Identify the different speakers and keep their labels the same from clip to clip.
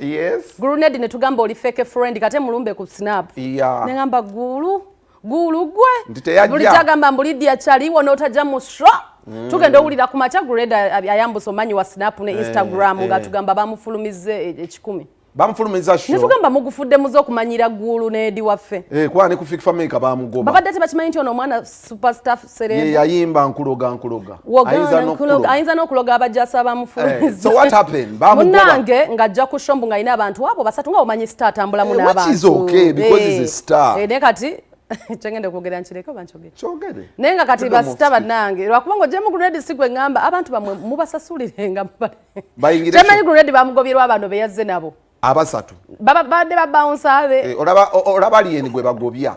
Speaker 1: Yes.
Speaker 2: Grenade ne tugamba oli fake friend kate mulumbe ku snap.
Speaker 1: Yeah.
Speaker 2: Ne ngamba gulu gwe.
Speaker 1: Nditeyajja.
Speaker 2: Buli tagamba Lydia chaliwo notajja mu show. Tugenda owulira ku macha Grenade ayambuso omanyi wa snap ne Instagram nga tugamba bamufulumize ekikumi.
Speaker 1: Bamufulumiza show.
Speaker 2: Netugamba mugufudde muzo okumanyira gulu n'edi waffe.
Speaker 1: Kwani ku Fake Family bamugoba.
Speaker 2: Babadde tebakimanyi nti ono mwana superstar celeb.
Speaker 1: Yayimba nkuloga.
Speaker 2: Ayinza n'okuloga abajjasa abamufulumiza.
Speaker 1: So what happened? Bamugoba.
Speaker 2: Munange ng'ajja ku shombu nga ina abantu abo basatu nga omanyi star atambulamu n'abantu.
Speaker 1: Which is okay because he's a star.
Speaker 2: Ne kati kyengende kwogera nkireko bankyogere.
Speaker 1: Kyogere.
Speaker 2: Naye nga kati basita bannange lwakuba ng'oggyeemu Grenade sigwe ngamba abantu bamwe mubasasulirenga. Temanyi Grenade bamugobyerwa abantu be yazze nabo.
Speaker 1: Abasatu.
Speaker 2: Badde babounce abe.
Speaker 1: Olaba alien gwe bagobya.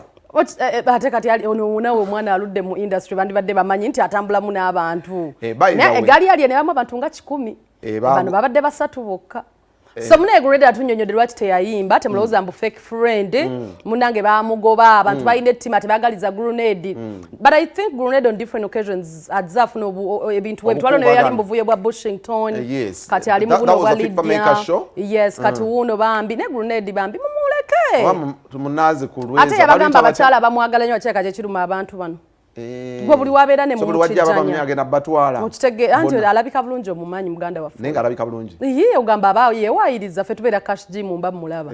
Speaker 2: Ate kati ono nawe omwana aludde mu industry bandibadde bamanyi nti atambulamu n'abantu. Naye egaali alien ne bamu abantu nga 100. Bano babadde basatu bokka. So mune Grenade atunyonyodde lwaki teyayimba temulowooza mbu fake friend munange bamugoba abantu balina ettima tebagaliza Grenade. But I think Grenade on different occasions adzafuna ebintu webitwalo naye yali mbuvuye bwa Washington kati ali mu buno bwa Lydia. Yes kati wuno bambi ne Grenade bambi mumuleke.
Speaker 1: Tumunaze ku lweza.
Speaker 2: Ate yabagamba abakyala bamwagala nnyo akyeka kye kiruma abantu bano. Gwe buli wabeera ne mu
Speaker 1: kijjanya.
Speaker 2: Okitege anti alabika bulungi omumanyi muganda waffe.
Speaker 1: Nenga alabika bulungi.
Speaker 2: Ye ogamba abaawo yewaayiriza ffe tubeera cash gym mba mulaba.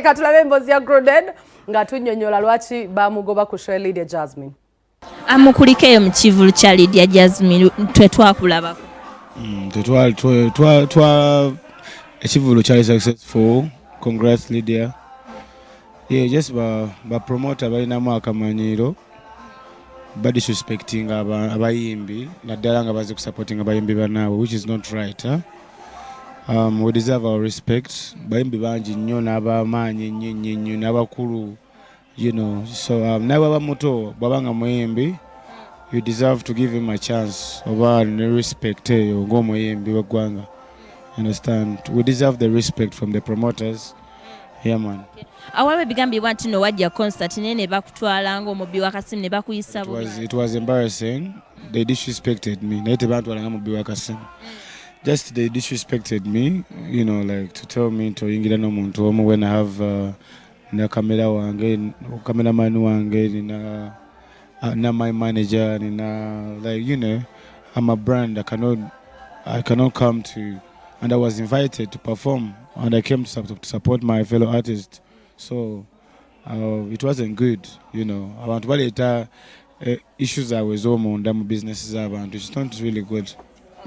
Speaker 2: Katulabe emboozi ya Grenade nga tunnyonnyola lwaki bamugoba ku show Lydia Jazmine.
Speaker 3: Amukulikeyo mu kivvulu kya Lydia Jazmine twakulabako.
Speaker 4: Ekivvulu kyali successful. Congrats Lydia. Yeah, just ba promoter balinamu akamanyiro. Disrespecting abayimbi naddala nga baze supporting abayimbi banaabwe, which is not right. We deserve our respect. Bayimbi bangi nnyo n'abamaanyi nnyo n'abakulu, you know. So nawe abamuto bwabanga muyimbi, you deserve to give him a chance oba ne respect eyo ng'omuyimbi w'eggwanga. Understand? We deserve the respect from the promoters. Yeah, man.
Speaker 3: Awawe bigambibwa nti no wajja concert nene bakutwala ng'omubbi wa Kasimu ne bakuyisa bubi.
Speaker 4: It was embarrassing. They disrespected me. Naye tebantwala nga mubbi wa Kasimu. Just they disrespected me, you know, like to tell me to yingira n'omuntu omu when I have na kamera wange, cameraman wange, na my manager, like, you know, I'm a brand. I cannot come to, and I was invited to perform, and I came to support my fellow artists. So it wasn't good, you know. Abantu baleta issues awezomunda mu businesses abantu. It's not really good.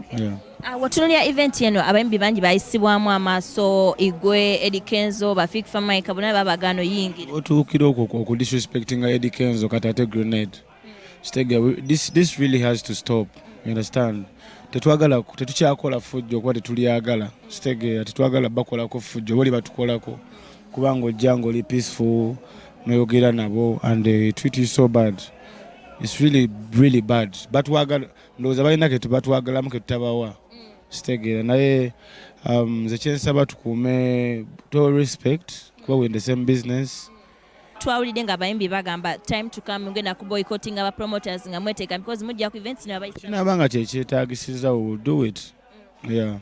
Speaker 4: Okay. Yeah.
Speaker 3: Watunulia event yeno abayimbi bangi bayisibwamu amaaso igwe Eddie Kenzo ba Fake Family kabona babagano yingi.
Speaker 4: Otukira okwo disrespecting Eddie Kenzo katate Grenade. This really has to stop. You understand? Tetukyakola fujjo kwa tetuliyagala. Tetwagala bakola ko fujjo bali batukolako. Kubanga ojjango li peaceful noyogera nabo and they treat you so bad. It's really bad. But wagala ndoza balina ke tubatwagalamu ke tutabawa. Stegera naye the chance abatukume to respect kuba we in the same business.
Speaker 3: Twawulidde nga abayimbi bagamba time to come ngenda ku boycotting aba promoters nga mweteka because mujja ku events ne abayisa.
Speaker 4: Nabanga kyetaagisiza we will do it. Yeah.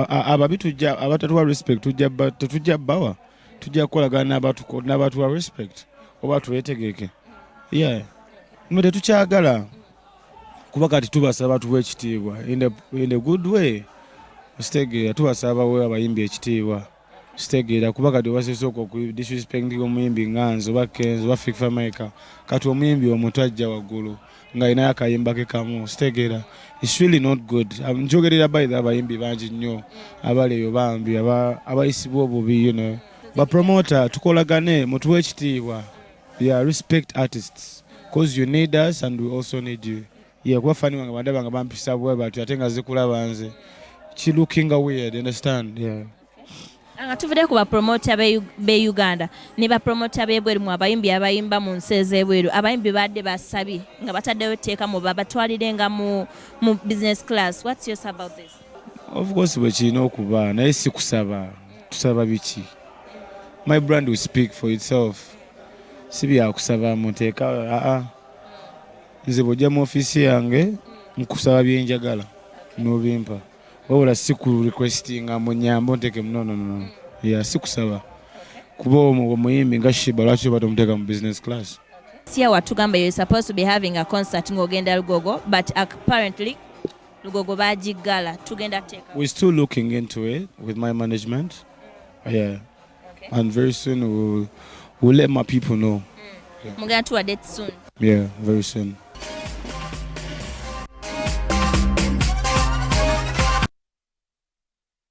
Speaker 4: Ababitujja abatatuwa respect tujja bawa tujja kolagana n'abatuwa respect oba tuwetegeke. Yeah. Mwe tukyagala kuba kati tubasaba tuwe ekitiibwa in a good way. Stegera tubasaba we abayimbi ekitiibwa. Stegera kuba kati wasesoko ku disrespecting omuyimbi Nganzo ba Kenzo ba Fake Family kati omuyimbi omuntu ajja waggulu nga ina yakayimba ke kamu. Stegera it's really not good. Njogerera by the abayimbi bangi nnyo abaleyo bambi abayisibwa obubi, you know. Ba promoter tukolagane mutuwe ekitiibwa. Yeah, respect artists because you need us and we also need you. Yeah, kwa fani wanga bandaba nga bampisa bwe batu atenga zikulaba nze. She looking weird, understand? Yeah.
Speaker 3: Anga tuvudde ku ba promoter be Uganda ne ba promoter be bweru mu abayimbi abayimba mu nseze bweru abayimbi badde basabi nga bataddeyo teeka mu babatwalire nga mu business class. What's yours about this?
Speaker 4: Of course we chino okuba naye si kusaba tusaba biki. My brand will speak for itself. Sibi akusaba muteeka nze bojja mu office yange nkusaba byenjagala n'obimpa wabula si ku requestinga munyambo nteke no. Yeah, si kusaba. Kuba omuyimbi nga Shiba lwaki batamuteeka mu business class.
Speaker 3: Sia watugamba you're supposed to be having a concert ng'ogenda Lugogo, but apparently Lugogo bagiggala tugenda teeka.
Speaker 4: We're still looking into it with my management. Yeah. Okay. And very soon we'll let my people know.
Speaker 3: Mugenda tuwa date soon.
Speaker 4: Yeah, very soon.